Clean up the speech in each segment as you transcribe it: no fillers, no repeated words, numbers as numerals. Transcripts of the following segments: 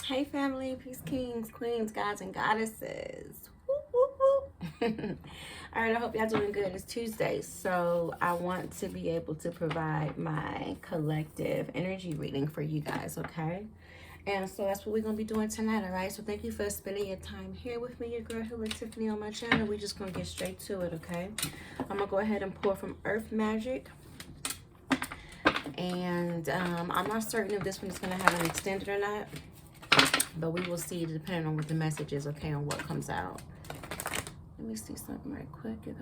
Hey family, peace, kings, queens, gods, and goddesses. Woo, woo, woo. All right, I hope y'all doing good. It's Tuesday, so I want to be able to provide my collective energy reading for you guys, okay? And so that's what we're going to be doing tonight, all right? So thank you for spending your time here with me, your girl Healer Tiffany on my channel. We're just going to get straight to it, okay? I'm going to go ahead and pour from Earth Magic. And I'm not certain if this one is going to have an extended or not. But we will see depending on what the message is, okay, on what comes out. Let me see something right quick. I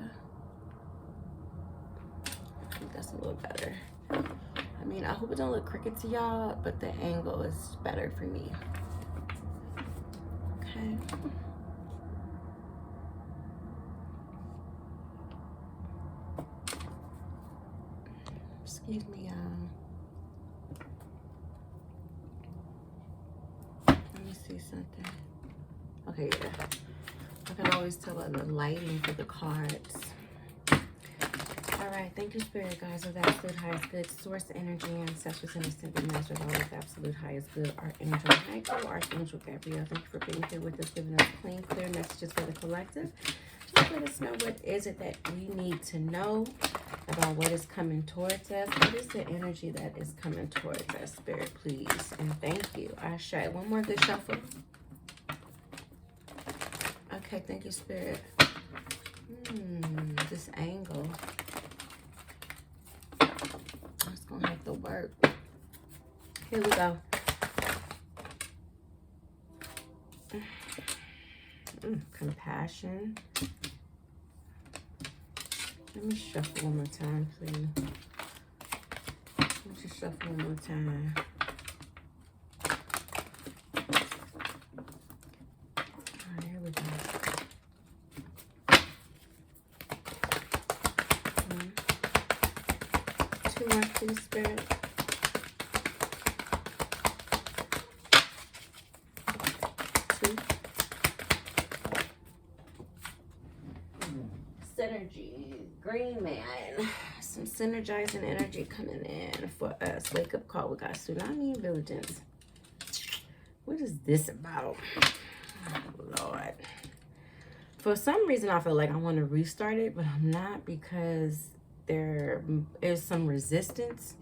think that's a little better. I mean, I hope it don't look crooked to y'all, but the angle is better for me. Okay. Excuse me, y'all. Let me see something. Okay, yeah. I can always tell by the lighting for the cards. All right, thank you, Spirit Guides of the absolute highest good, source energy, ancestors, and ascended masters, all of the absolute highest good, Archangel Michael, Archangel Gabriel. Thank you for being here with us, giving us clean, clear messages for the collective. Just let us know what is it that we need to know about what is coming towards us. What is the energy that is coming towards us, Spirit, please? And thank you. Ashe. One more good shuffle. Okay, thank you, Spirit. This angle. It's gonna have to work. Here we go. Compassion. Let me shuffle one more time, please. Let me just shuffle one more time. All right, here we go. Two more, please, Spirit. Two. Synergy. Green man. Some synergizing energy coming in for us. Wake up call. We got tsunami vigilance. What is this about? Oh, Lord. For some reason, I feel like I want to restart it, but I'm not, because there is some resistance.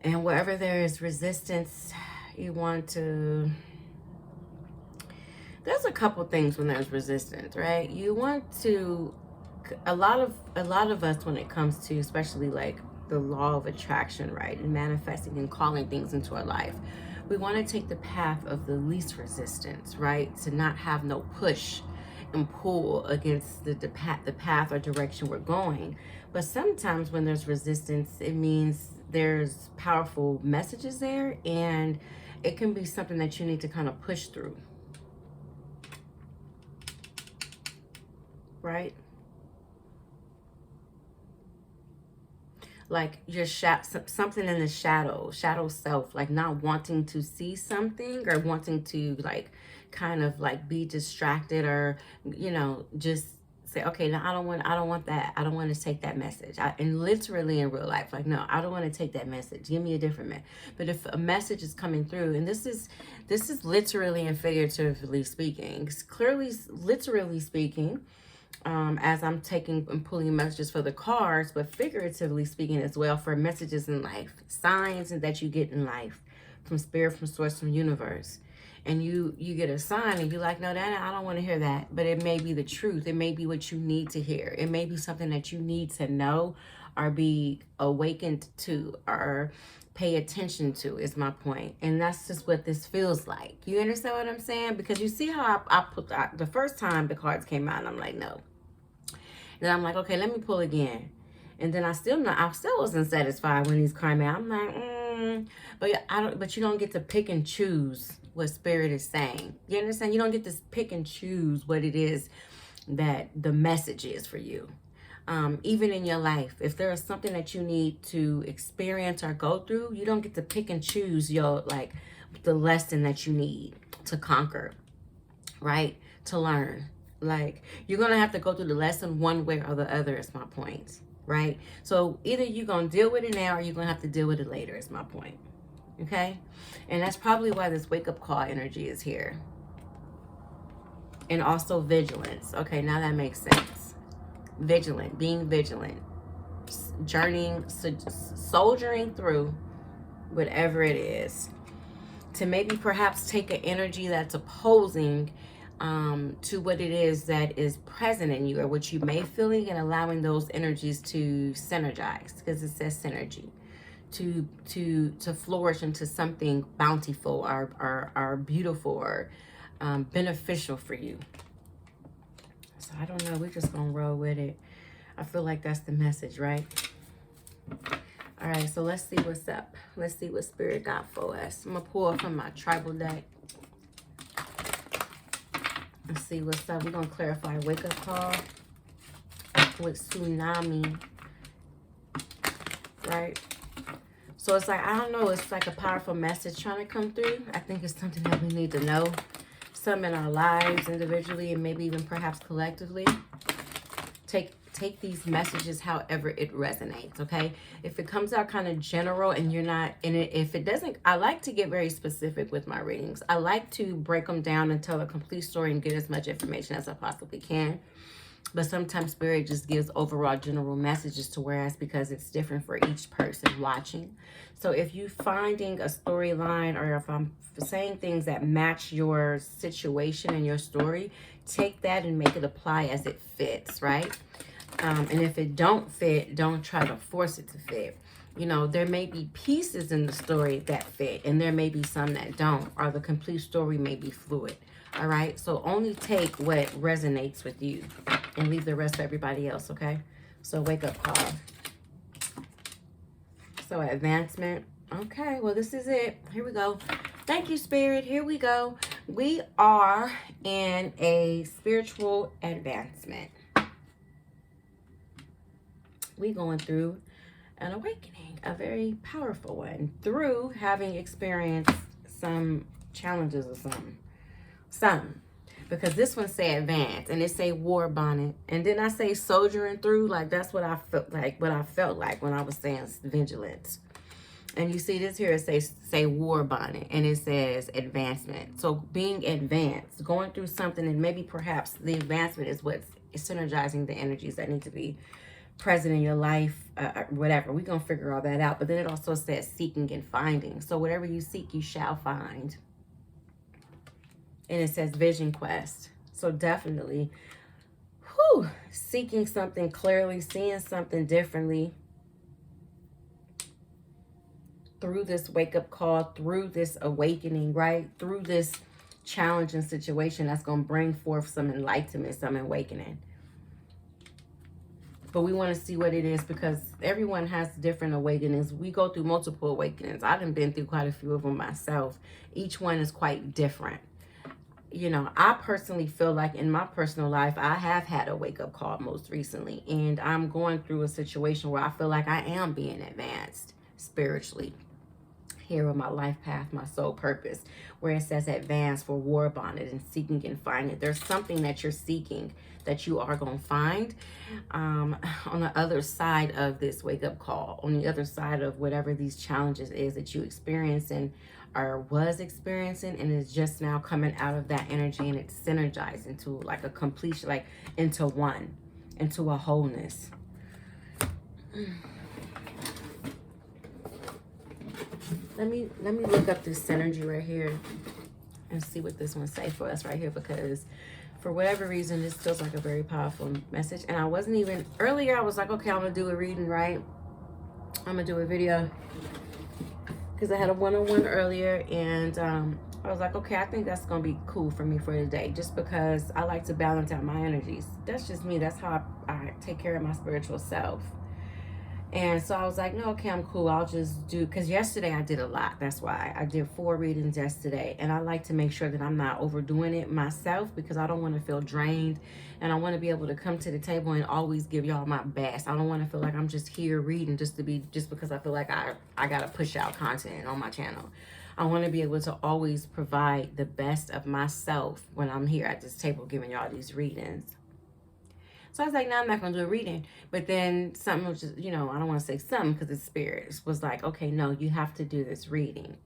And wherever there is resistance, you want to... There's a couple things when there's resistance, right? You want to... A lot of us, when it comes to especially like the law of attraction, right, and manifesting and calling things into our life, we want to take the path of the least resistance, right? To not have no push and pull against the path or direction we're going. But sometimes when there's resistance, it means there's powerful messages there, and it can be something that you need to kind of push through, right? Like your something in the shadow self, like not wanting to see something, or wanting to like kind of like be distracted, or you know, just say, okay, no, I don't want that. I don't want to take that message. And literally in real life, like, no, I don't want to take that message. Give me a different message. But if a message is coming through, and this is literally and figuratively speaking, it's clearly literally speaking, as I'm taking and pulling messages for the cards, but figuratively speaking as well, for messages in life, signs that you get in life from spirit, from source, from universe. And you get a sign and you're like, no, that I don't want to hear that. But it may be the truth. It may be what you need to hear. It may be something that you need to know, or be awakened to, or pay attention to, is my point. And that's just what this feels like. You understand what I'm saying? Because you see how I put the first time the cards came out, and I'm like, no. Then I'm like, okay, let me pull again. And then I still wasn't satisfied when these came out. I'm like, but you don't get to pick and choose what spirit is saying. You understand? You don't get to pick and choose what it is that the message is for you. Even in your life, if there is something that you need to experience or go through, you don't get to pick and choose the lesson that you need to conquer, right? To learn. Like, you're going to have to go through the lesson one way or the other, is my point, right? So either you're going to deal with it now, or you're going to have to deal with it later, is my point. Okay? And that's probably why this wake-up call energy is here. And also vigilance. Okay, now that makes sense. Vigilant, being vigilant, journeying, soldiering through whatever it is, to maybe perhaps take an energy that's opposing to what it is that is present in you, or what you may feeling, and allowing those energies to synergize, because it says synergy, to flourish into something bountiful or beautiful or beneficial for you. So I don't know, we're just gonna roll with it. I feel like that's the message, right? All right, so let's see what's up. Let's see what Spirit got for us. I'm gonna pull from my tribal deck. Let's see what's up. We're gonna clarify wake up call with tsunami, right? So it's like, I don't know, it's like a powerful message trying to come through. I think it's something that we need to know. Some in our lives individually, and maybe even perhaps collectively. Take these messages however it resonates, okay? If it comes out kind of general and you're not in it, if it doesn't, I like to get very specific with my readings. I like to break them down and tell a complete story and get as much information as I possibly can. But sometimes Spirit just gives overall general messages to whereas, because it's different for each person watching. So if you finding a storyline, or if I'm saying things that match your situation and your story, take that and make it apply as it fits, right? And if it don't fit, don't try to force it to fit. You know, there may be pieces in the story that fit, and there may be some that don't, or the complete story may be fluid. All right, so only take what resonates with you and leave the rest for everybody else, okay? So wake up call. So advancement. Okay, well, this is it. Here we go. Thank you, Spirit. Here we go. We are in a spiritual advancement. We're going through an awakening, a very powerful one, through having experienced some challenges or some. Because this one say advance, and it say war bonnet, and then I say soldiering through. Like, that's what I felt like. What I felt like when I was saying vigilance. And you see this here, it say war bonnet, and it says advancement. So being advanced, going through something, and maybe perhaps the advancement is what's synergizing the energies that need to be present in your life, whatever. We're going to figure all that out. But then it also says seeking and finding. So whatever you seek, you shall find. And it says vision quest. So definitely, seeking something clearly, seeing something differently through this wake-up call, through this awakening, right? Through this challenging situation that's going to bring forth some enlightenment, some awakening. But we want to see what it is, because everyone has different awakenings. We go through multiple awakenings. I've been through quite a few of them myself. Each one is quite different. You know, I personally feel like in my personal life, I have had a wake-up call most recently. And I'm going through a situation where I feel like I am being advanced spiritually. Here on my life path, my soul purpose, where it says advance for war bonnet and seeking and finding. There's something that you're seeking that you are going to find on the other side of this wake-up call, on the other side of whatever these challenges is that you experience and or was experiencing, and is just now coming out of that energy, and it's synergized into like a completion, like into one, into a wholeness. Let me look up this synergy right here and see what this one say for us right here, because for whatever reason this feels like a very powerful message. And I wasn't even earlier, I was like, okay, I'm gonna do a reading, right? I'm gonna do a video, because I had a one-on-one earlier, and I was like, okay, I think that's gonna be cool for me for today, just because I like to balance out my energies. That's just me. That's how I take care of my spiritual self. And so I was like, no, okay, I'm cool. I'll just do, because yesterday I did a lot. That's why I did 4 readings yesterday. And I like to make sure that I'm not overdoing it myself, because I don't want to feel drained. And I want to be able to come to the table and always give y'all my best. I don't want to feel like I'm just here reading just because I feel like I got to push out content on my channel. I want to be able to always provide the best of myself when I'm here at this table giving y'all these readings. So I was like, no, I'm not going to do a reading. But then something was just, you know, I don't want to say something because it's spirits, was like, okay, no, you have to do this reading.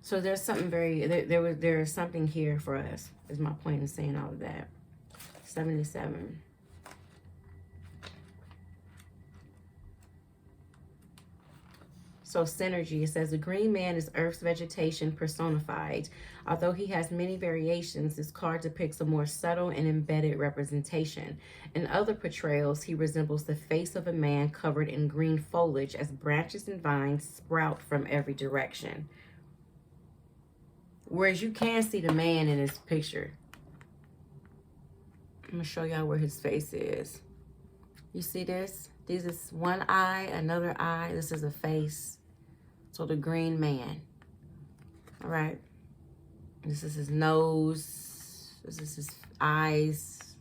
So there's something there is something here for us, is my point in saying all of that. 77. So synergy, it says the green man is Earth's vegetation personified. Although he has many variations, this card depicts a more subtle and embedded representation. In other portrayals, he resembles the face of a man covered in green foliage as branches and vines sprout from every direction. Whereas you can see the man in this picture. I'm going to show y'all where his face is. You see this? This is one eye, another eye. This is a face. So the green man. All right. This is his nose. This is his eyes.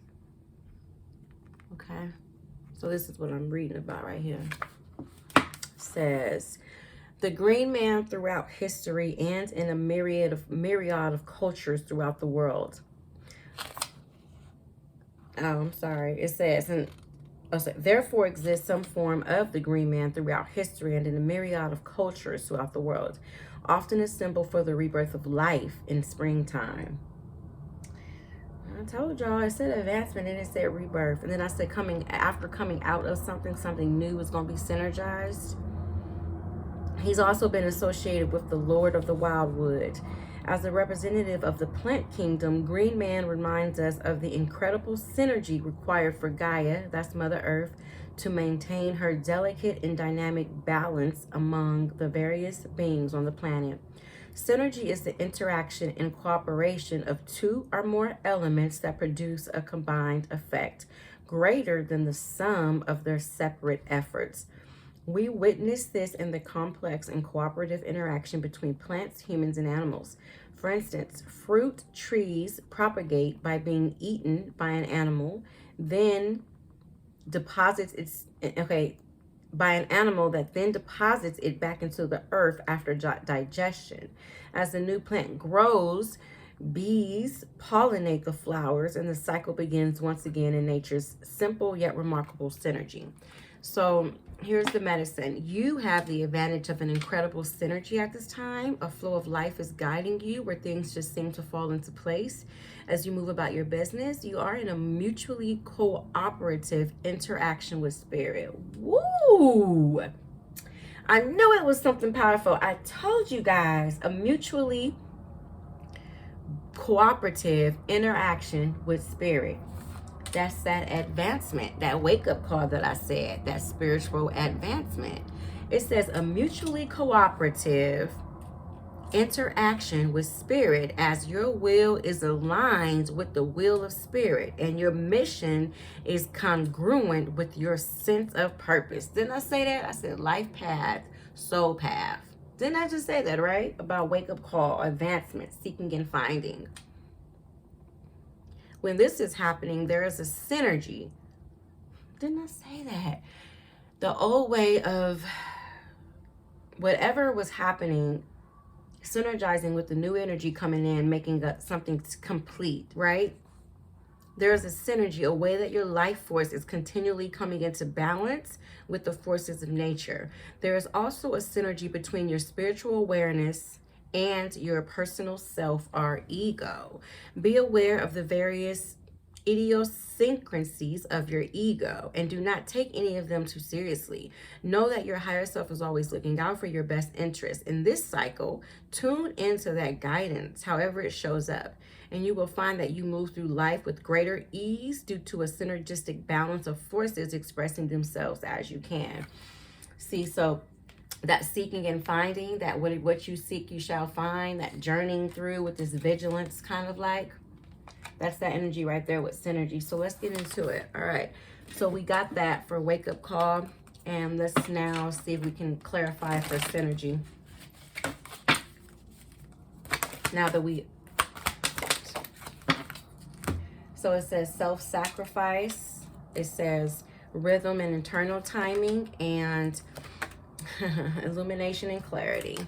Okay. So this is what I'm reading about right here. It says, the green man throughout history and in a myriad of cultures throughout the world. Oh, I'm sorry. It says, therefore exists some form of the green man throughout history and in a myriad of cultures throughout the world, often a symbol for the rebirth of life in springtime. I told y'all, I said advancement and it said rebirth. And then I said after coming out of something new is going to be synergized. He's also been associated with the Lord of the Wildwood. As a representative of the plant kingdom, Green Man reminds us of the incredible synergy required for Gaia, that's Mother Earth, to maintain her delicate and dynamic balance among the various beings on the planet. Synergy is the interaction and cooperation of two or more elements that produce a combined effect greater than the sum of their separate efforts. We witness this in the complex and cooperative interaction between plants, humans, and animals. For instance, fruit trees propagate by being eaten by an animal, then deposits by an animal that then deposits it back into the earth after digestion. As the new plant grows, bees pollinate the flowers, and the cycle begins once again in nature's simple yet remarkable synergy. So here's the medicine. You have the advantage of an incredible synergy at this time. A flow of life is guiding you where things just seem to fall into place. As you move about your business, you are in a mutually cooperative interaction with spirit. Woo! I knew it was something powerful. I told you guys, a mutually cooperative interaction with spirit. That's that advancement, that wake-up call that I said, that spiritual advancement. It says a mutually cooperative interaction with spirit as your will is aligned with the will of spirit and your mission is congruent with your sense of purpose. Didn't I say that? I said life path, soul path. Didn't I just say that, right? About wake-up call, advancement, seeking and finding. When this is happening, there is a synergy. Didn't I say that? The old way of whatever was happening, synergizing with the new energy coming in, making something complete, right? There's a synergy, a way that your life force is continually coming into balance with the forces of nature. There is also a synergy between your spiritual awareness and your personal self or ego. Be aware of the various idiosyncrasies of your ego and do not take any of them too seriously. Know that your higher self is always looking out for your best interest. In this cycle, tune into that guidance, however it shows up, and you will find that you move through life with greater ease due to a synergistic balance of forces expressing themselves as you can. See, so that seeking and finding, that what you seek you shall find, that journeying through with this vigilance kind of like, that's that energy right there with synergy. So let's get into it. All right, so we got that for wake up call, and let's now see if we can clarify for synergy. Now that so it says self-sacrifice, it says rhythm and internal timing, and illumination and clarity.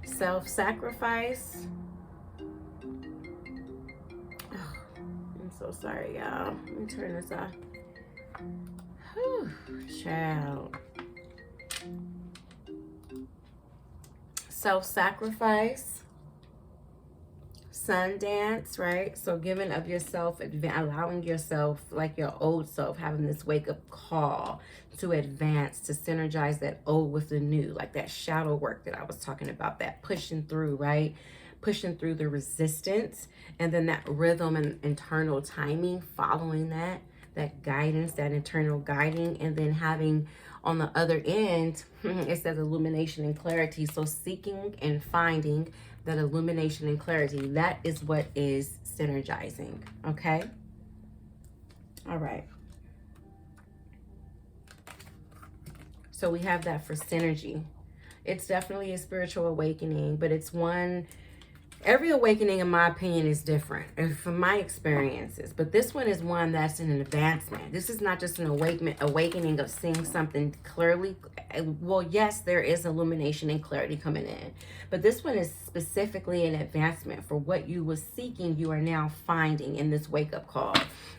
Self-sacrifice. Oh, I'm so sorry, y'all. Let me turn this off. Whew, child. Self-sacrifice. sun dance, right? So giving of yourself, allowing yourself, like your old self, having this wake up call to advance, to synergize that old with the new, like that shadow work that I was talking about, that pushing through, right? Pushing through the resistance, and then that rhythm and internal timing, following that guidance, that internal guiding, and then having on the other end, it says illumination and clarity. So seeking and finding that illumination and clarity, that is what is synergizing, okay? All right. So we have that for synergy. It's definitely a spiritual awakening, but it's one, every awakening in my opinion is different from my experiences, but this one is one that's an advancement. This is not just an awakening of seeing something clearly. Well, yes, there is illumination and clarity coming in, but this one is specifically an advancement for what you were seeking. You are now finding in this wake-up call,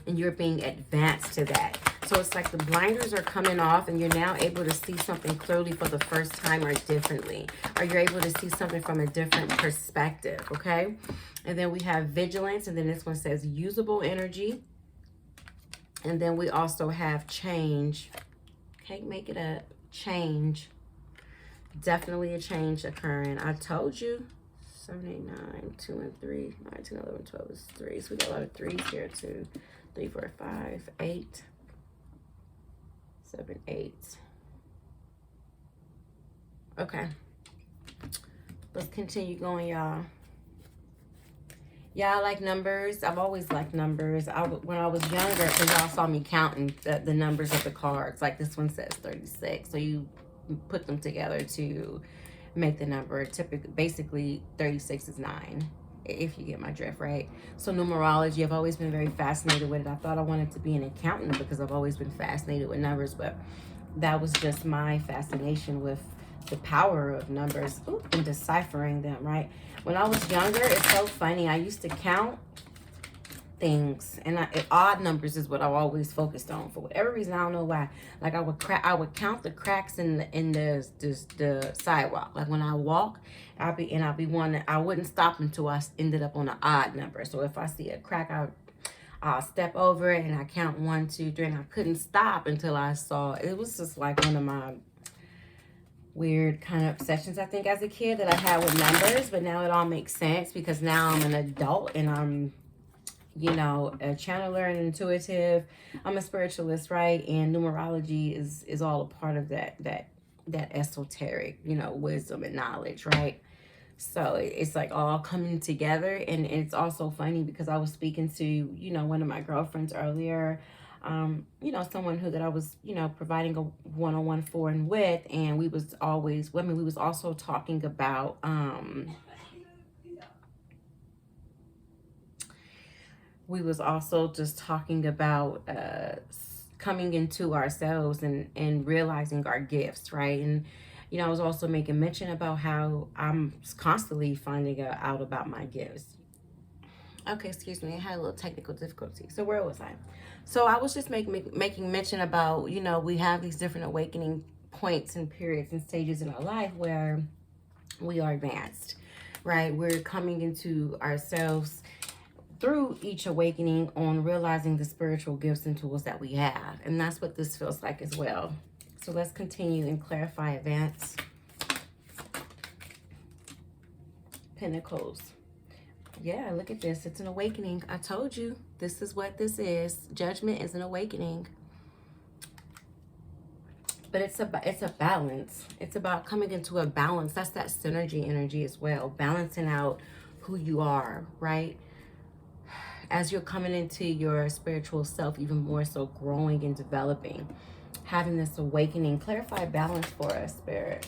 and you're being advanced to that. So it's like the blinders are coming off, and you're now able to see something clearly for the first time, or differently, or you're able to see something from a different perspective, okay? And then we have vigilance, and then this one says usable energy. And then we also have change. Can't make it up. Change. Definitely a change occurring. I told you. 7, 8, 9, 2 and 3, 9, 10, 11, 12 is 3. So we got a lot of 3s here too. 3, 4, 5, 8. 7, 8. Okay. Let's continue going, y'all. Yeah, I like numbers. I've always liked numbers. When I was younger, because y'all saw me counting the numbers of the cards. Like this one says 36. So you put them together to make the number. Basically, 36 is 9. If you get my drift, right? So numerology, I've always been very fascinated with it. I thought I wanted to be an accountant because I've always been fascinated with numbers, but that was just my fascination with the power of numbers and deciphering them, right? When I was younger, it's so funny. I used to count things, and odd numbers is what I always focused on for whatever reason. I don't know why. Like I would count the cracks in the sidewalk. Like when I walk, I'll be one. I wouldn't stop until I ended up on an odd number. So if I see a crack, I'll step over it and I count 1, 2, 3, and I couldn't stop until I saw. It was just like one of my weird kind of obsessions, I think, as a kid that I had with numbers. But now it all makes sense because now I'm an adult and I'm, you know, a channeler and intuitive. I'm a spiritualist, right? And numerology is all a part of that esoteric, you know, wisdom and knowledge, right? So it's like all coming together. And it's also funny because I was speaking to, you know, one of my girlfriends earlier, you know, someone that I was, you know, providing a one-on-one for and with, and we was also talking about, we was also just talking about coming into ourselves and realizing our gifts, right? And, you know, I was also making mention about how I'm constantly finding out about my gifts. Okay, excuse me, I had a little technical difficulty. So where was I? So I was just making mention about, you know, we have these different awakening points and periods and stages in our life where we are advanced, right? We're coming into ourselves through each awakening on realizing the spiritual gifts and tools that we have. And that's what this feels like as well. So let's continue and clarify advance. Pentacles. Yeah, look at this. It's an awakening. I told you, this is what this is. Judgment is an awakening. But it's a balance. It's about coming into a balance. That's that synergy energy as well. Balancing out who you are, right? As you're coming into your spiritual self, even more so growing and developing. Having this awakening. Clarify balance for us, Spirit.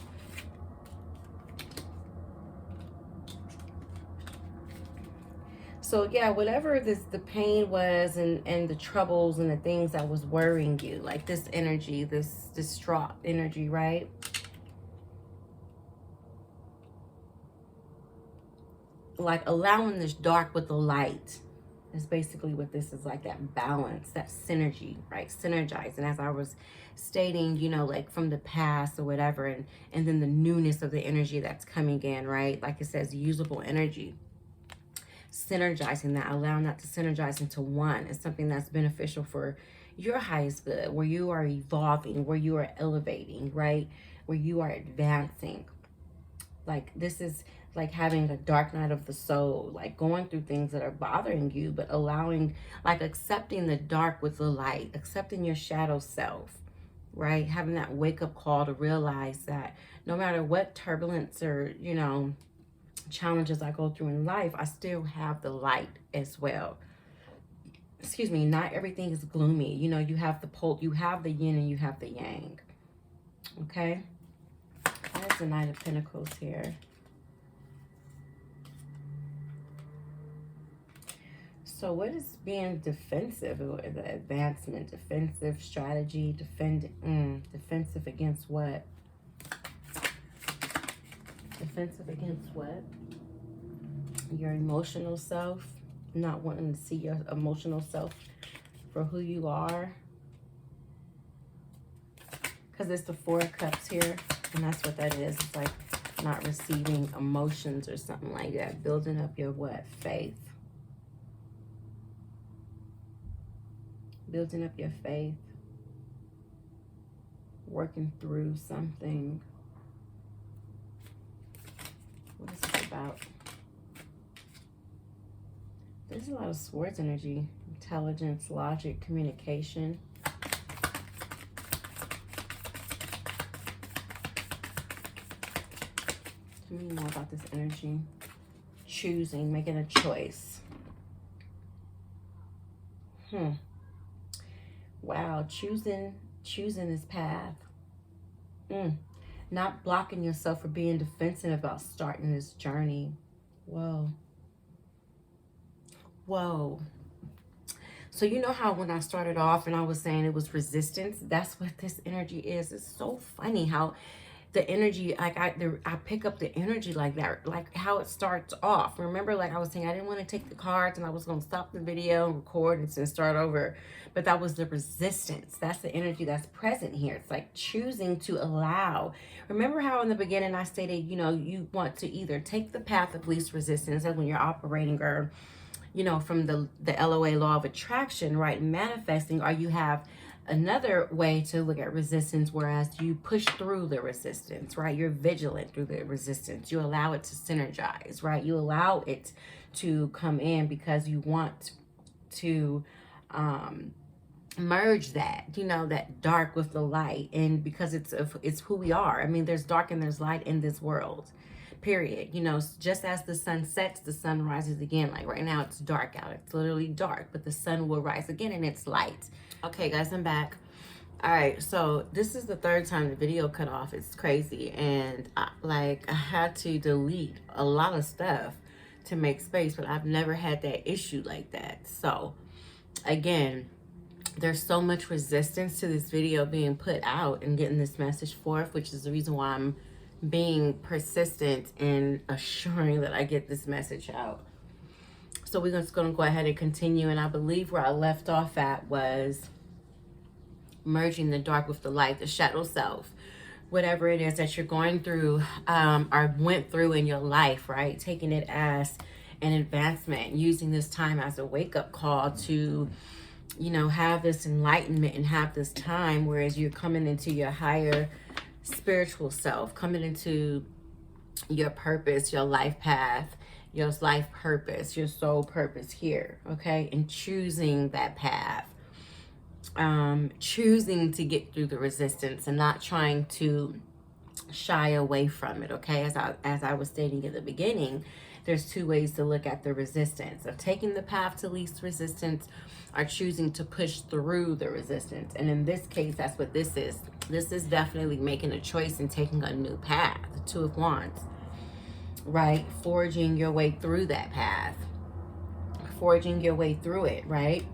So yeah, whatever the pain was and the troubles and the things that was worrying you, like this energy, this distraught energy, right? Like allowing this dark with the light is basically what this is, like that balance, that synergy, right? Synergize. And as I was stating, you know, like from the past or whatever, and then the newness of the energy that's coming in, right? Like it says, usable energy. synergizing that, allowing that to synergize into one. It's something that's beneficial for your highest good, where you are evolving, where you are elevating, right? Where you are advancing. Like, this is like having a dark night of the soul, like going through things that are bothering you, but allowing, like accepting the dark with the light, accepting your shadow self, right? Having that wake up call to realize that no matter what turbulence or, you know, challenges I go through in life, I still have the light as well. Excuse me, not everything is gloomy. You know, you have the pole, you have the yin and you have the yang. Okay? There's the Knight of Pentacles here. So what is being defensive? The advancement, defensive strategy, defensive against what? Defensive against what? Your emotional self, not wanting to see your emotional self for who you are. Because it's the Four of Cups here, and that's what that is. It's like not receiving emotions or something like that. Building up your what? Faith. Building up your faith. Working through something. What is this about? There's a lot of Swords energy. Intelligence, logic, communication. Tell me more about this energy. Choosing, making a choice. Wow, choosing this path. Not blocking yourself for being defensive about starting this journey. Whoa. Whoa. So you know how when I started off and I was saying it was resistance, that's what this energy is. It's so funny how the energy, like I pick up the energy like that, like how it starts off. Remember, like I was saying, I didn't want to take the cards and I was going to stop the video and record and start over. But that was the resistance. That's the energy that's present here. It's like choosing to allow. Remember how in the beginning I stated, you know, you want to either take the path of least resistance, and when you're operating or, you know, from the LOA, law of attraction, right, manifesting, or you have another way to look at resistance, whereas you push through the resistance, right? You're vigilant through the resistance. You allow it to synergize, right? You allow it to come in because you want to merge that, you know, that dark with the light, and because it's who we are. I mean, there's dark and there's light in this world, period. You know, just as the sun sets, the sun rises again. Like right now it's dark out, it's literally dark, but the sun will rise again and it's light. Okay guys, I'm back. All right, so this is the third time the video cut off. It's crazy, and I had to delete a lot of stuff to make space, but I've never had that issue like that. So again, there's so much resistance to this video being put out and getting this message forth, which is the reason why I'm being persistent in assuring that I get this message out. So we're just going to go ahead and continue, and I believe where I left off at was merging the dark with the light, the shadow self, whatever it is that you're going through or went through in your life, right? Taking it as an advancement, using this time as a wake-up call to, you know, have this enlightenment and have this time, whereas you're coming into your higher spiritual self, coming into your purpose, your life path, your life purpose, your soul purpose here, okay? And choosing that path, choosing to get through the resistance and not trying to shy away from it, okay? As I was stating at the beginning, there's two ways to look at the resistance of taking the path to least resistance or choosing to push through the resistance. And in this case, that's what this is. This is definitely making a choice and taking a new path, the Two of Wands, right? Forging your way through that path, forging your way through it, right?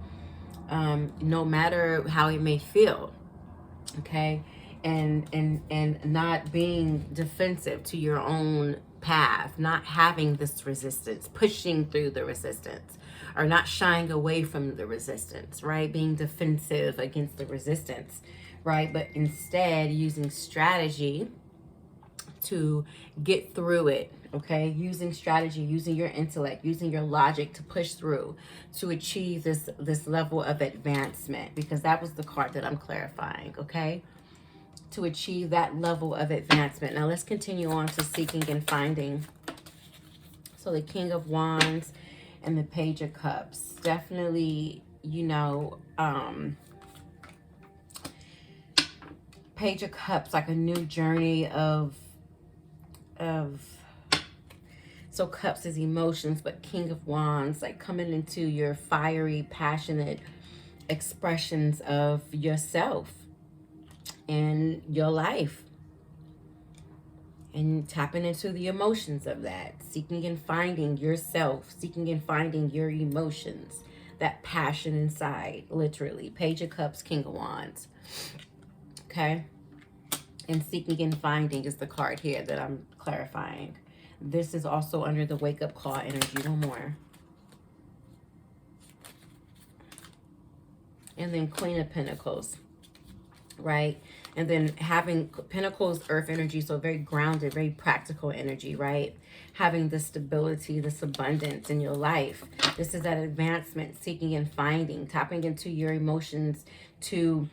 No matter how it may feel, okay? And not being defensive to your own path, not having this resistance, pushing through the resistance, or not shying away from the resistance, right? Being defensive against the resistance, right? But instead using strategy to get through it, okay? Using strategy, using your intellect, using your logic to push through, to achieve this level of advancement, because that was the card that I'm clarifying, okay? To achieve that level of advancement. Now let's continue on to seeking and finding. So the King of Wands and the Page of Cups. Definitely, you know, Page of Cups, like a new journey of so Cups is emotions, but King of Wands, like coming into your fiery, passionate expressions of yourself and your life, and tapping into the emotions of that, seeking and finding yourself, seeking and finding your emotions, that passion inside, literally. Page of Cups, King of Wands, okay? And seeking and finding is the card here that I'm clarifying. This is also under the wake-up call energy. One more. And then Queen of Pentacles, right? And then having Pentacles, earth energy, so very grounded, very practical energy, right? Having the stability, this abundance in your life. This is that advancement, seeking and finding, tapping into your emotions to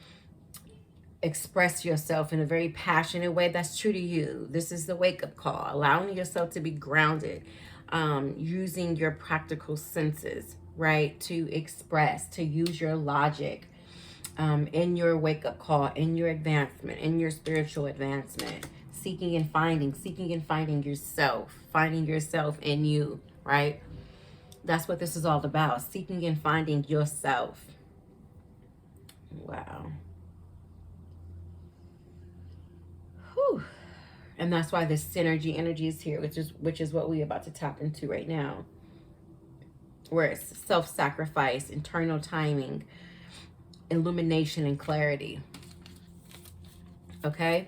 express yourself in a very passionate way that's true to you. This is the wake-up call, allowing yourself to be grounded, using your practical senses, right? To express, to use your logic, in your wake-up call, in your advancement, in your spiritual advancement, seeking and finding yourself, finding yourself in you, right? That's what this is all about, seeking and finding yourself. Wow. Whew. And that's why this synergy energy is here, which is what we're about to tap into right now, where it's self-sacrifice, internal timing, illumination, and clarity. Okay?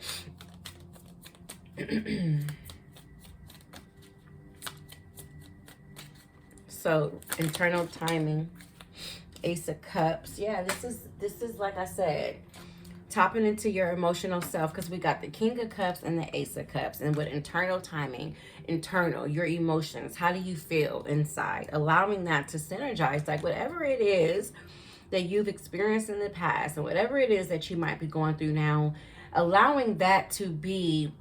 So, internal timing, Ace of Cups. Yeah, this is like I said, tapping into your emotional self, because we got the King of Cups and the Ace of Cups. And with internal timing, your emotions, how do you feel inside? Allowing that to synergize, like whatever it is that you've experienced in the past, and whatever it is that you might be going through now, allowing that to be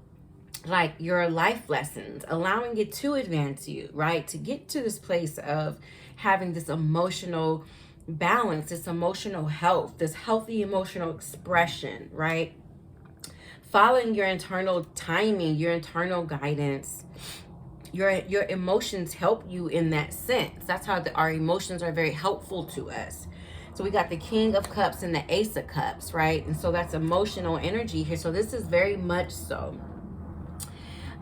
like your life lessons, allowing it to advance you, right? To get to this place of having this emotional balance, this emotional health, this healthy emotional expression, right? Following your internal timing, your internal guidance. Your emotions help you in that sense. That's how our emotions are very helpful to us. So we got the King of Cups and the Ace of Cups, right? And so that's emotional energy here. So this is very much so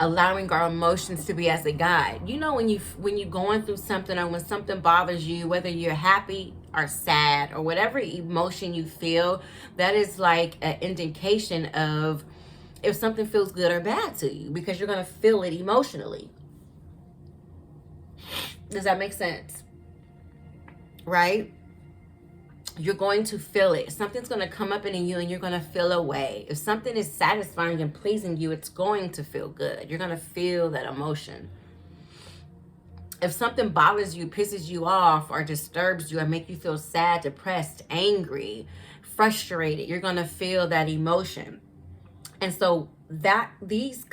allowing our emotions to be as a guide. You know, when you're going through something, or when something bothers you, whether you're happy or sad or whatever emotion you feel, that is like an indication of if something feels good or bad to you, because you're going to feel it emotionally. Does that make sense? Right? You're going to feel it. Something's going to come up in you and you're going to feel a way. If something is satisfying and pleasing you, it's going to feel good. You're going to feel that emotion. If something bothers you, pisses you off, or disturbs you, or make you feel sad, depressed, angry, frustrated, you're going to feel that emotion. And so that these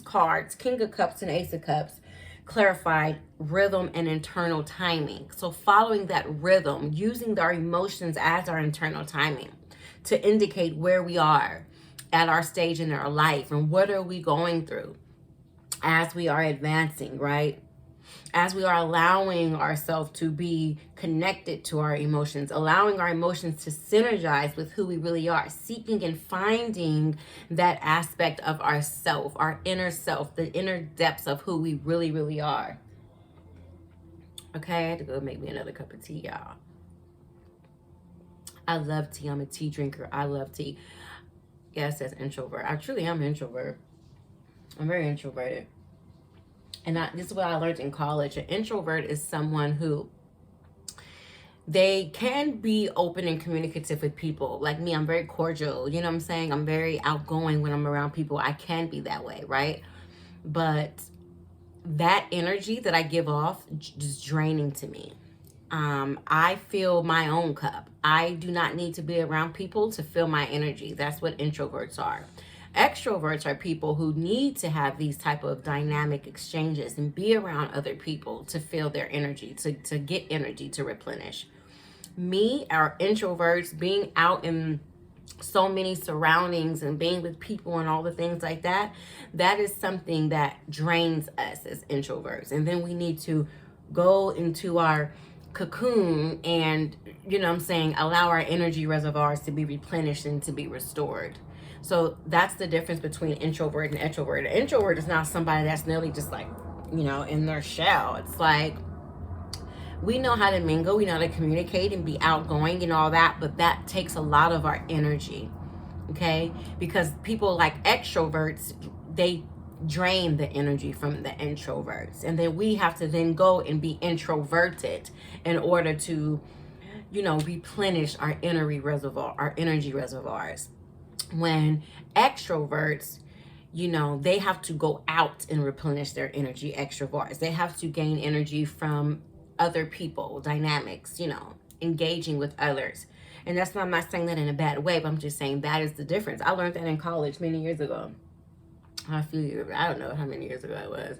cards, King of Cups and Ace of Cups, clarified rhythm and internal timing. So following that rhythm, using our emotions as our internal timing to indicate where we are at our stage in our life, and what are we going through as we are advancing, right? As we are allowing ourselves to be connected to our emotions, allowing our emotions to synergize with who we really are, seeking and finding that aspect of ourself, our inner self, the inner depths of who we really, really are. Okay, I had to go make me another cup of tea, y'all. I love tea. I'm a tea drinker. I love tea. Yeah, it says introvert. I truly am an introvert. I'm very introverted. And this is what I learned in college. An introvert is someone who, they can be open and communicative with people. Like me, I'm very cordial. You know what I'm saying? I'm very outgoing when I'm around people. I can be that way, right? but that energy that I give off is draining to me. I fill my own cup. I do not need to be around people to fill my energy. That's what introverts are. Extroverts are people who need to have these type of dynamic exchanges and be around other people to fill their energy, to get energy to replenish. Me, our introverts, being out in so many surroundings and being with people and all the things like that, that is something that drains us as introverts. And then we need to go into our cocoon and, you know what I'm saying, allow our energy reservoirs to be replenished and to be restored. So that's the difference between introvert and extrovert. An introvert is not somebody that's nearly just like, you know, in their shell. It's like, we know how to mingle, we know how to communicate and be outgoing and all that, but that takes a lot of our energy, okay? Because people like extroverts, they drain the energy from the introverts, and then we have to then go and be introverted in order to, you know, replenish our energy reservoirs. When extroverts, you know, they have to go out and replenish their energy reservoirs. They have to gain energy from other people, dynamics, you know, engaging with others. And that's not, I'm not saying that in a bad way, but I'm just saying that is the difference. I learned that in college many years ago. I don't know how many years ago it was,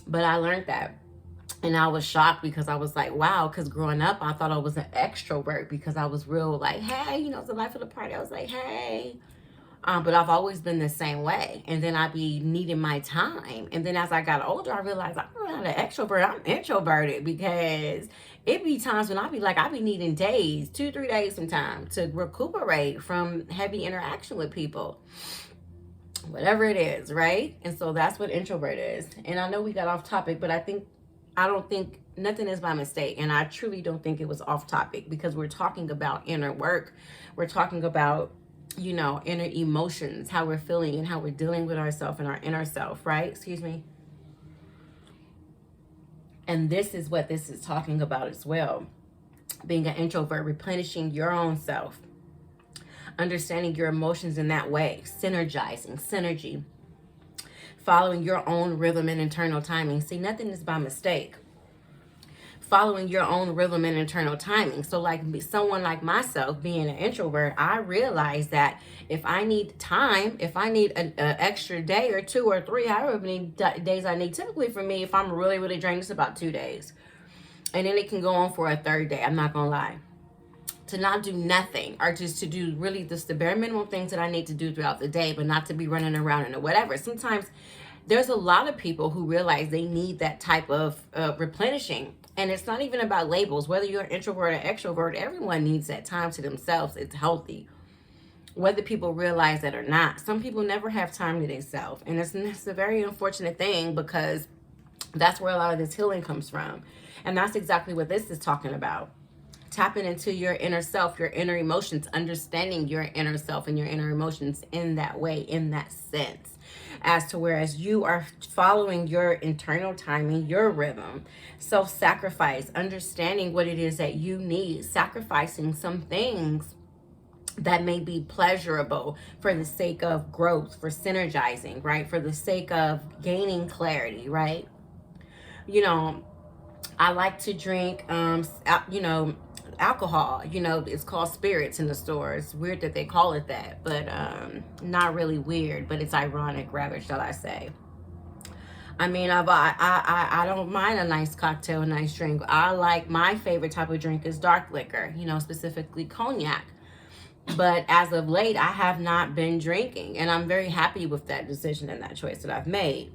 but I learned that. And I was shocked because I was like, wow, because growing up, I thought I was an extrovert because I was real like, hey, you know, it's the life of the party. I was like, hey. But I've always been the same way. And then I be needing my time. And then as I got older, I realized I'm not an extrovert. I'm introverted, because it be times when I be needing days, 2-3 days sometimes, to recuperate from heavy interaction with people. Whatever it is, right? And so that's what introvert is. And I know we got off topic, but I don't think nothing is by mistake. And I truly don't think it was off topic, because we're talking about inner work. We're talking about, you know, inner emotions, how we're feeling and how we're dealing with ourselves and our inner self, right? Excuse me. And this is what this is talking about as well. Being an introvert, replenishing your own self, understanding your emotions in that way, synergy, following your own rhythm and internal timing. See, nothing is by mistake. Following your own rhythm and internal timing. So like someone like myself, being an introvert, I realize that if I need time, if I need an extra day or 2 or 3, however many days I need, typically for me, if I'm really, really drained, it's about 2 days. And then it can go on for a 3rd day, I'm not gonna lie. To not do nothing, or just to do really just the bare minimum things that I need to do throughout the day, but not to be running around and whatever. Sometimes there's a lot of people who realize they need that type of replenishing. And it's not even about labels. Whether you're an introvert or extrovert, everyone needs that time to themselves. It's healthy, whether people realize that or not. Some people never have time to themselves. And it's a very unfortunate thing, because that's where a lot of this healing comes from. And that's exactly what this is talking about. Tapping into your inner self, your inner emotions, understanding your inner self and your inner emotions in that way, in that sense. As to whereas you are following your internal timing, your rhythm, self-sacrifice, understanding what it is that you need, sacrificing some things that may be pleasurable for the sake of growth, for synergizing, right? For the sake of gaining clarity, right? You know, I like to drink, you know, alcohol. You know, it's called spirits in the store. It's weird that they call it that, but not really weird, but it's ironic, rather, shall I say. I mean, I don't mind a nice cocktail, a nice drink. I like, my favorite type of drink is dark liquor, you know, specifically cognac. But as of late, I have not been drinking, and I'm very happy with that decision and that choice that I've made.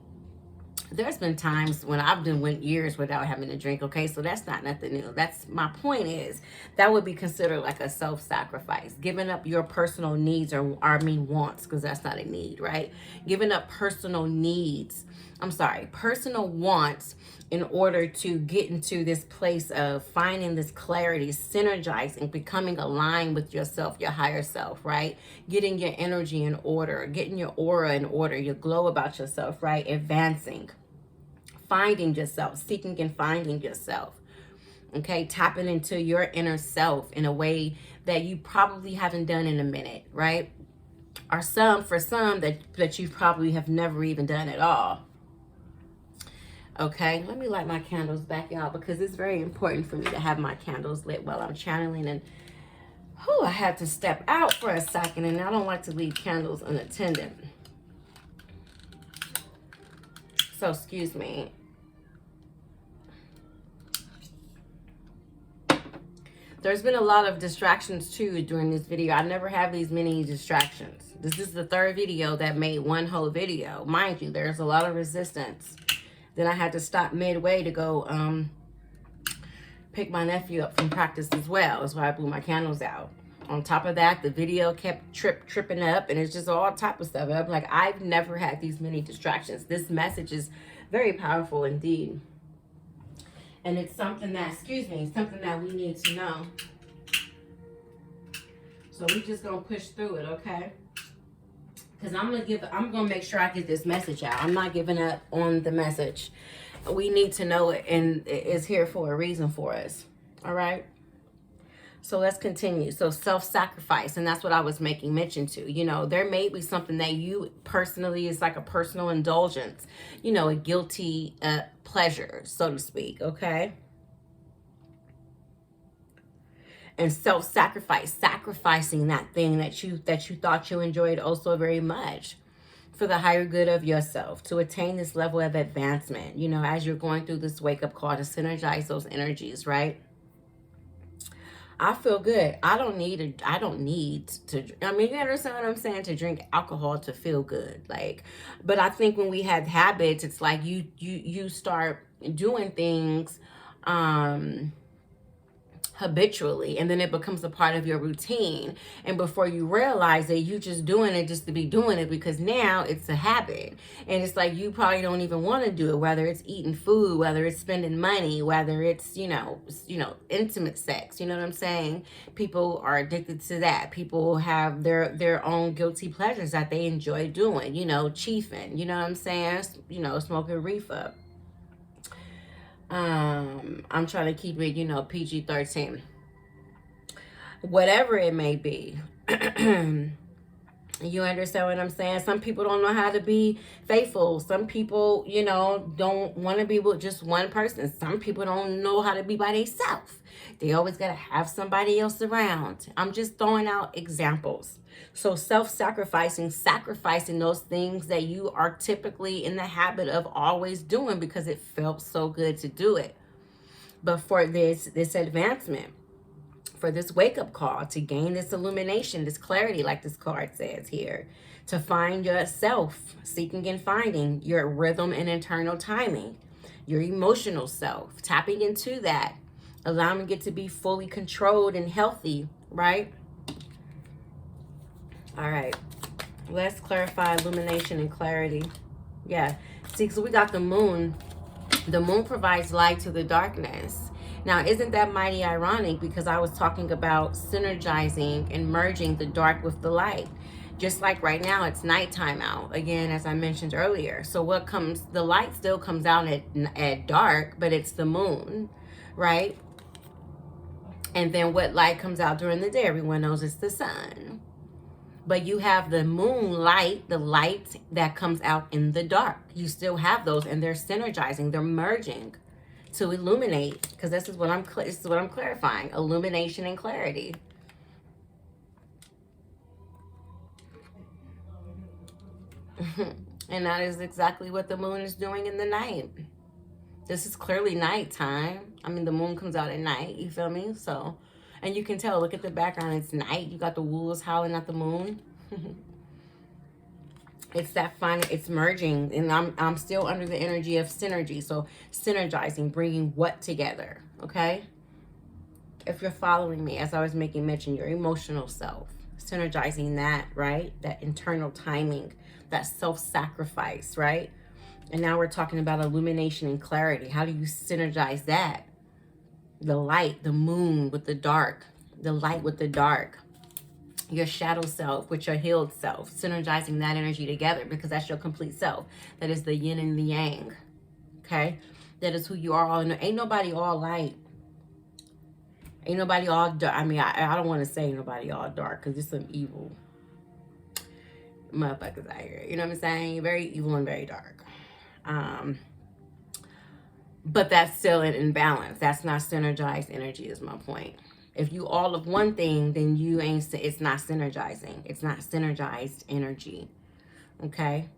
There's been times when went years without having to drink, okay? So that's not nothing new. That's my point, is that would be considered like a self-sacrifice. Giving up your personal needs, or wants, because that's not a need, right? Giving up personal wants in order to get into this place of finding this clarity, synergizing, becoming aligned with yourself, your higher self, right? Getting your energy in order, getting your aura in order, your glow about yourself, right? Advancing, finding yourself, seeking and finding yourself, okay? Tapping into your inner self in a way that you probably haven't done in a minute, right? Or for some that you probably have never even done at all. Okay, let me light my candles back out because it's very important for me to have my candles lit while I'm channeling. And I had to step out for a second, and I don't like to leave candles unattended. So excuse me. There's been a lot of distractions too during this video. I never have these many distractions. This is the third video that made one whole video. Mind you, there's a lot of resistance. Then I had to stop midway to go pick my nephew up from practice as well. That's why I blew my candles out. On top of that, the video kept tripping up, and it's just all type of stuff. I'm like, I've never had these many distractions. This message is very powerful indeed. And it's something that, something that we need to know. So we just gonna push through it, okay? Because I'm gonna make sure I get this message out. I'm not giving up on the message. We need to know it, and it's here for a reason for us. All right. So let's continue. So self-sacrifice, and that's what I was making mention to. You know, there may be something that you personally is like a personal indulgence. You know, a guilty pleasure, so to speak. Okay. And self-sacrifice, sacrificing that thing that you thought you enjoyed also very much for the higher good of yourself, to attain this level of advancement, you know, as you're going through this wake-up call to synergize those energies, right? I feel good. I don't need to, I mean, you understand what I'm saying? To drink alcohol to feel good. Like, but I think when we have habits, it's like you start doing things, habitually, and then it becomes a part of your routine, and before you realize it, you just doing it just to be doing it because now it's a habit, and it's like you probably don't even want to do it, whether it's eating food, whether it's spending money, whether it's you know intimate sex. You know what I'm saying? People are addicted to that. People have their own guilty pleasures that they enjoy doing, you know, chiefing, you know what I'm saying, you know, smoking reefer. I'm trying to keep it, you know, PG-13. Whatever it may be. You understand what I'm saying? Some people don't know how to be faithful. Some people, you know, don't want to be with just one person. Some people don't know how to be by themselves. They always got to have somebody else around. I'm just throwing out examples. So self-sacrificing, sacrificing those things that you are typically in the habit of always doing because it felt so good to do it. But for this advancement, for this wake-up call, to gain this illumination, this clarity, like this card says here, to find yourself, seeking and finding your rhythm and internal timing, your emotional self, tapping into that, allowing it to be fully controlled and healthy, right? All right, let's clarify illumination and clarity. Yeah, see, so we got the moon. The moon provides light to the darkness. Now, isn't that mighty ironic? Because I was talking about synergizing and merging the dark with the light. Just like right now, it's nighttime out, again, as I mentioned earlier. So what comes, the light still comes out at dark, but it's the moon, right? And then what light comes out during the day? Everyone knows it's the sun. But you have the moonlight, the light that comes out in the dark. You still have those, and they're synergizing, they're merging to illuminate, because this is what I'm clarifying, illumination and clarity. And that is exactly what the moon is doing in the night. This is clearly nighttime. I mean, the moon comes out at night, you feel me? So, and you can tell, look at the background, it's night. You got the wolves howling at the moon. It's that fun, it's merging, and I'm still under the energy of synergy. So synergizing, bringing what together, okay? If you're following me, as I was making mention, your emotional self, synergizing that, right? That internal timing, that self-sacrifice, right? And now we're talking about illumination and clarity. How do you synergize that? The light, the moon with the dark, the light with the dark. Your shadow self with your healed self, synergizing that energy together, because that's your complete self. That is the yin and the yang, okay? That is who you are all. Ain't nobody all light. Ain't nobody all dark. I mean, I don't want to say nobody all dark because it's some evil. motherfuckers out here. You know what I'm saying? Very evil and very dark. But that's still an imbalance. That's not synergized energy, is my point. If you all of one thing, then you ain't, it's not synergizing. It's not synergized energy. Okay?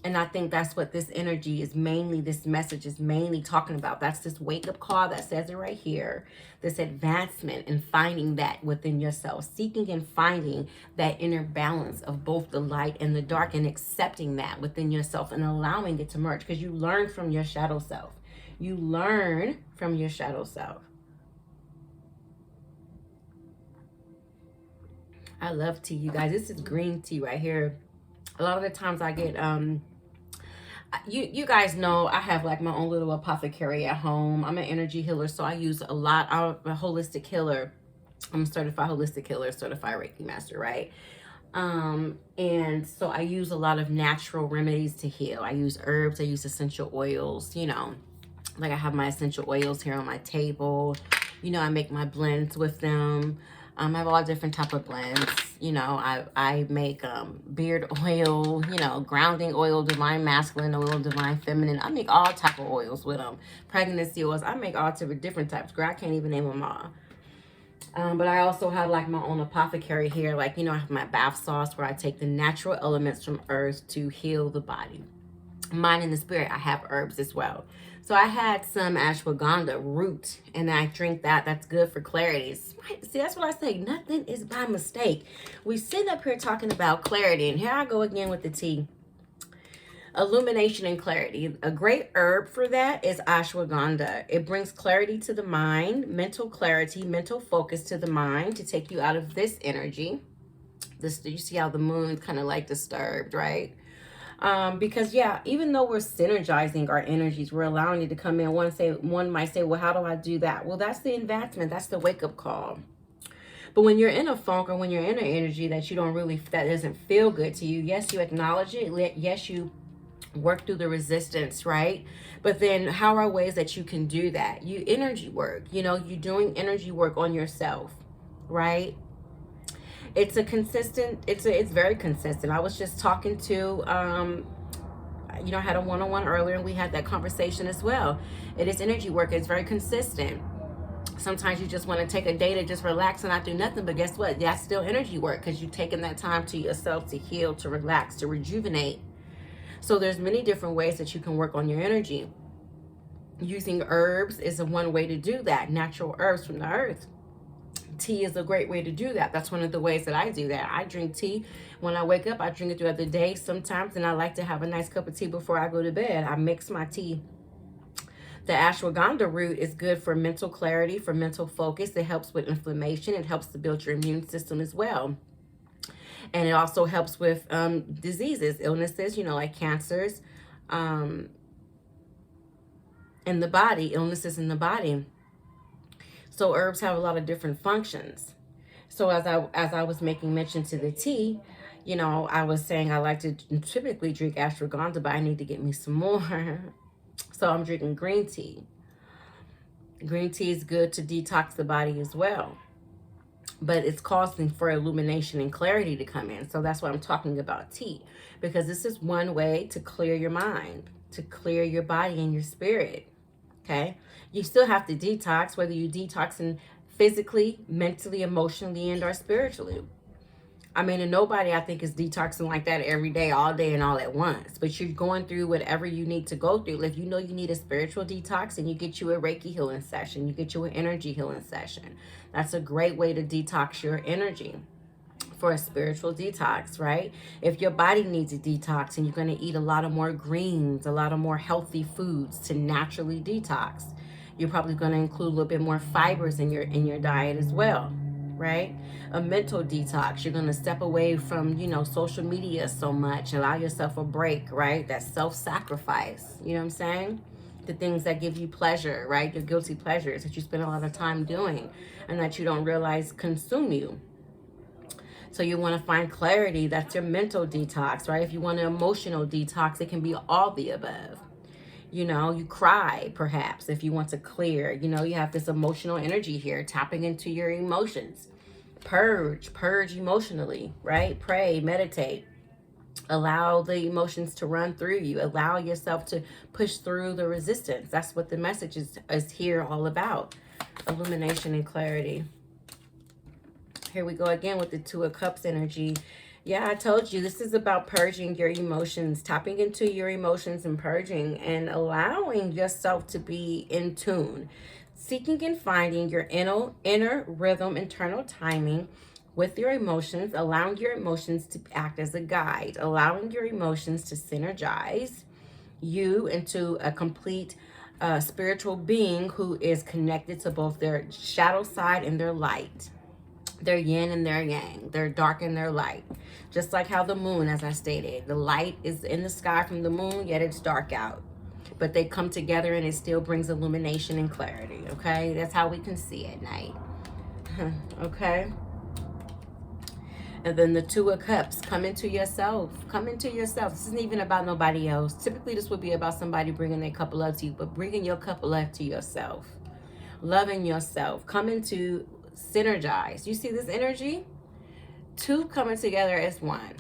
And I think that's what this energy is mainly, this message is mainly talking about. That's this wake-up call that says it right here. This advancement in finding that within yourself. Seeking and finding that inner balance of both the light and the dark, and accepting that within yourself and allowing it to merge. Because you learn from your shadow self. You learn from your shadow self. I love tea, you guys. This is green tea right here. A lot of the times I get... You guys know I have like my own little apothecary at home. I'm an energy healer, so I use a lot. I'm a holistic healer. I'm a certified holistic healer, certified Reiki master, right? And so I use a lot of natural remedies to heal. I use herbs, I use essential oils, you know, like I have my essential oils here on my table. You know, I make my blends with them. I have all different type of blends. You know, I make beard oil, you know, grounding oil, divine masculine oil, divine feminine. I make all type of oils with them. Pregnancy oils. I make all different types. Girl, I can't even name them all. But I also have like my own apothecary here. Like, you know, I have my bath sauce where I take the natural elements from earth to heal the body. Mind and the spirit, I have herbs as well. So I had some ashwagandha root, and I drink that. That's good for clarity. See, that's what I say. Nothing is by mistake. We sit up here talking about clarity, and here I go again with the tea. Illumination and clarity. A great herb for that is ashwagandha. It brings clarity to the mind, mental clarity, mental focus to the mind to take you out of this energy. This, you see how the moon's kind of like disturbed, right? Because yeah, even though we're synergizing our energies, we're allowing it to come in. One might say, well, how do I do that? Well, that's the advancement. That's the wake-up call. But when you're in a funk, or when you're in an energy that you don't really, that doesn't feel good to you, yes, you acknowledge it. Yes, you work through the resistance, right? But then how are ways that you can do that? You energy work, you know, you're doing energy work on yourself, right? It's a consistent, it's very consistent. I was just talking to, you know, I had a one-on-one earlier, and we had that conversation as well. It is energy work. It's very consistent. Sometimes you just want to take a day to just relax and not do nothing, but guess what? That's still energy work, because you've taken that time to yourself to heal, to relax, to rejuvenate. So there's many different ways that you can work on your energy. Using herbs is one way to do that. Natural herbs from the earth. Tea is a great way to do that. That's one of the ways that I do that. I drink tea when I wake up. I drink it throughout the day sometimes, and I like to have a nice cup of tea before I go to bed. I mix my tea. The ashwagandha root is good for mental clarity, for mental focus. It helps with inflammation. It helps to build your immune system as well. And it also helps with diseases, illnesses, you know, like cancers in the body, illnesses in the body. So herbs have a lot of different functions. So as I was making mention to the tea, you know, I was saying I like to typically drink ashwagandha, but I need to get me some more. So I'm drinking green tea. Green tea is good to detox the body as well. But it's causing for illumination and clarity to come in. So that's why I'm talking about tea. Because this is one way to clear your mind, to clear your body and your spirit. Okay? You still have to detox, whether you detoxing physically, mentally, emotionally, and or spiritually. I mean, and nobody, I think, is detoxing like that every day, all day, and all at once. But you're going through whatever you need to go through. If you know you need a spiritual detox, and you get you a Reiki healing session, you get you an energy healing session. That's a great way to detox your energy for a spiritual detox, right? If your body needs a detox, and you're going to eat a lot of more greens, a lot of more healthy foods to naturally detox. You're probably going to include a little bit more fibers in your diet as well, right? A mental detox. You're going to step away from, you know, social media so much. Allow yourself a break, right? That's self-sacrifice. You know what I'm saying? The things that give you pleasure, right? Your guilty pleasures that you spend a lot of time doing and that you don't realize consume you. So you want to find clarity. That's your mental detox, right? If you want an emotional detox, it can be all the above. You know, you cry, perhaps, if you want to clear. You know, you have this emotional energy here, tapping into your emotions. purge emotionally, right? Pray, meditate. Allow the emotions to run through you. Allow yourself to push through the resistance. That's what the message is here all about. Illumination and clarity. Here we go again with the Two of Cups energy. Yeah, I told you this is about purging your emotions, tapping into your emotions and purging and allowing yourself to be in tune. Seeking and finding your inner rhythm, internal timing with your emotions, allowing your emotions to act as a guide, allowing your emotions to synergize you into a complete spiritual being who is connected to both their shadow side and their light. Their yin and their yang, their dark and their light. Just like how the moon, as I stated, the light is in the sky from the moon, yet it's dark out. But they come together and it still brings illumination and clarity, okay? That's how we can see at night, okay? And then the Two of Cups, come into yourself. Come into yourself. This isn't even about nobody else. Typically, this would be about somebody bringing their cup of love to you, but bringing your cup of love to yourself. Loving yourself. Come into synergize. You see this energy? Two coming together as one.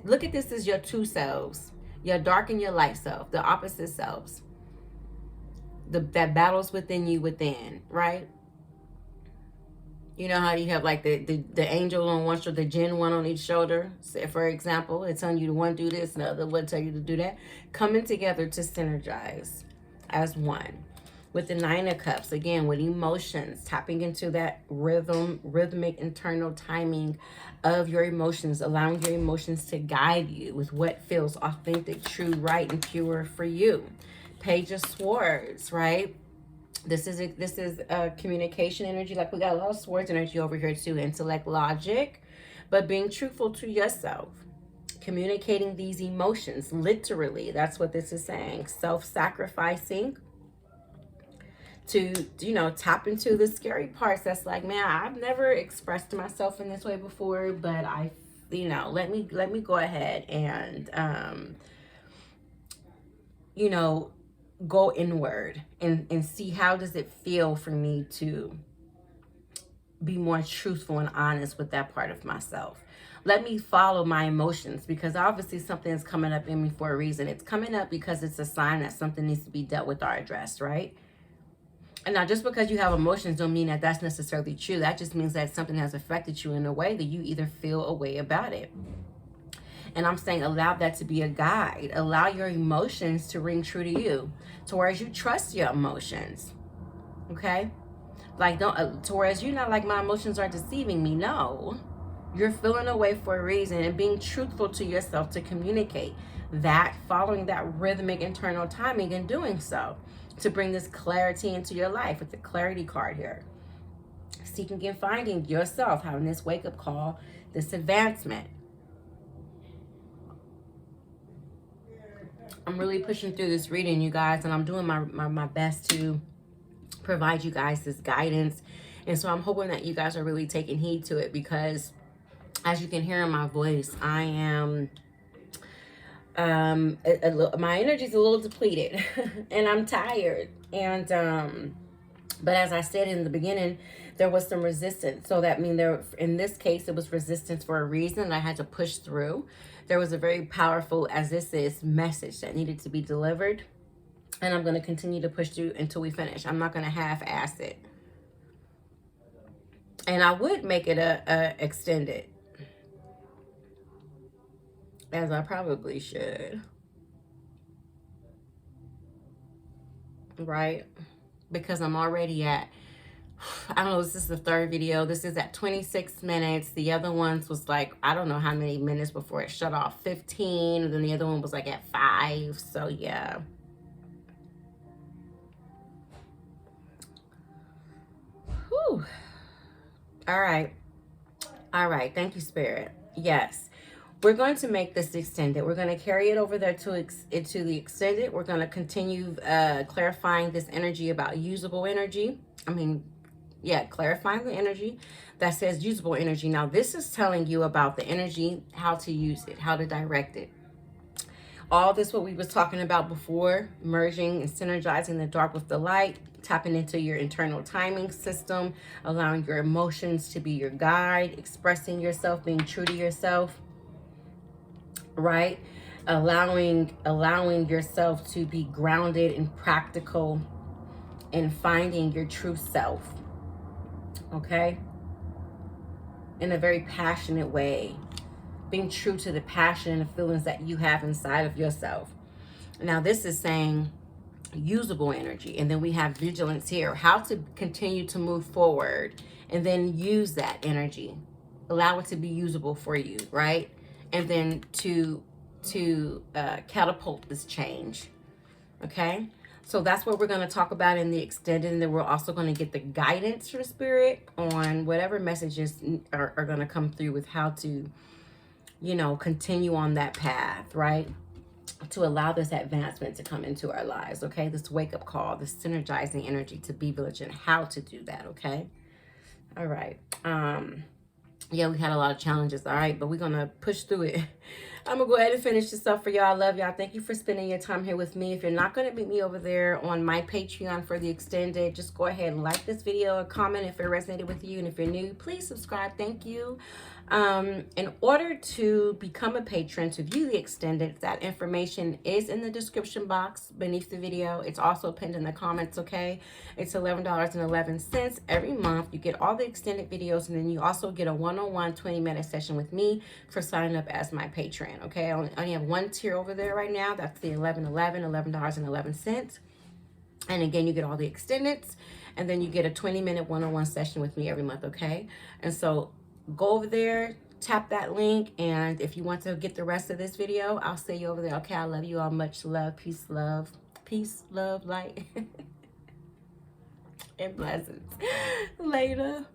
Look at this as your two selves. Your dark and your light self. The opposite selves. That battles within you within, right? You know how you have like the angel on one shoulder, the jinn one on each shoulder. Say, for example, it's telling you to one do this and the other one tell you to do that. Coming together to synergize as one. With the Nine of Cups, again, with emotions, tapping into that rhythmic internal timing of your emotions, allowing your emotions to guide you with what feels authentic, true, right, and pure for you. Page of Swords, right? This is a communication energy. Like we got a lot of swords energy over here too. Intellect, logic, but being truthful to yourself. Communicating these emotions, literally. That's what this is saying. Self-sacrificing. To, you know, tap into the scary parts. That's like, man, I've never expressed myself in this way before, but I, you know, let me go ahead and, you know, go inward and see how does it feel for me to be more truthful and honest with that part of myself. Let me follow my emotions, because obviously something is coming up in me for a reason. It's coming up because it's a sign that something needs to be dealt with or addressed, right? And now, just because you have emotions don't mean that that's necessarily true. That just means that something has affected you in a way that you either feel a way about it. And I'm saying allow that to be a guide. Allow your emotions to ring true to you. To whereas you trust your emotions. Okay? Like, don't, to whereas you're not like, my emotions are deceiving me. No. You're feeling a way for a reason and being truthful to yourself to communicate that, following that rhythmic internal timing and doing so. To bring this clarity into your life with the clarity card here. Seeking and finding yourself, having this wake-up call, this advancement. I'm really pushing through this reading, you guys, and I'm doing my best to provide you guys this guidance. And so I'm hoping that you guys are really taking heed to it, because as you can hear in my voice, I am... my energy is a little depleted and I'm tired, and but as I said in the beginning, there was some resistance. So that means there, in this case, it was resistance for a reason. I had to push through. There was a very powerful, as this is, message that needed to be delivered, and I'm going to continue to push through until we finish. I'm not going to half-ass it, and I would make it a extended, as I probably should, right? Because I'm already at, I don't know, this is the third video. This is at 26 minutes. The other ones was like, I don't know how many minutes before it shut off, 15. And then the other one was like at 5. So yeah. Whew. All right. All right. Thank you, Spirit. Yes. We're going to make this extended. We're going to carry it over there to the extended. We're going to continue clarifying this energy about usable energy. Clarifying the energy that says usable energy. Now, this is telling you about the energy, how to use it, how to direct it. All this what we was talking about before, merging and synergizing the dark with the light, tapping into your internal timing system, allowing your emotions to be your guide, expressing yourself, being true to yourself, right? Allowing yourself to be grounded and practical and finding your true self, okay? In a very passionate way, being true to the passion and the feelings that you have inside of yourself. Now this is saying usable energy, and then we have vigilance here, how to continue to move forward and then use that energy, allow it to be usable for you, right? And then to catapult this change. Okay, so that's what we're going to talk about in the extended, and then we're also going to get the guidance from spirit on whatever messages are going to come through with how to, you know, continue on that path, right? To allow this advancement to come into our lives, okay? This wake-up call, this synergizing energy to be vigilant, how to do that, okay? All right. Yeah, we had a lot of challenges, all right? But we're going to push through it. I'm going to go ahead and finish this up for y'all. I love y'all. Thank you for spending your time here with me. If you're not going to meet me over there on my Patreon for the extended, just go ahead and like this video or comment if it resonated with you. And if you're new, please subscribe. Thank you. In order to become a patron, to view the extended, that information is in the description box beneath the video. It's also pinned in the comments, okay? It's $11.11 every month. You get all the extended videos, and then you also get a one-on-one 20-minute session with me for signing up as my patron, okay? I only have one tier over there right now. That's the $11.11. And again, you get all the extendeds, and then you get a 20-minute one-on-one session with me every month, okay? And so go over there, tap that link, and if you want to get the rest of this video, I'll see you over there. Okay, I love you all. Much love, peace, love, light, and blessings. Later.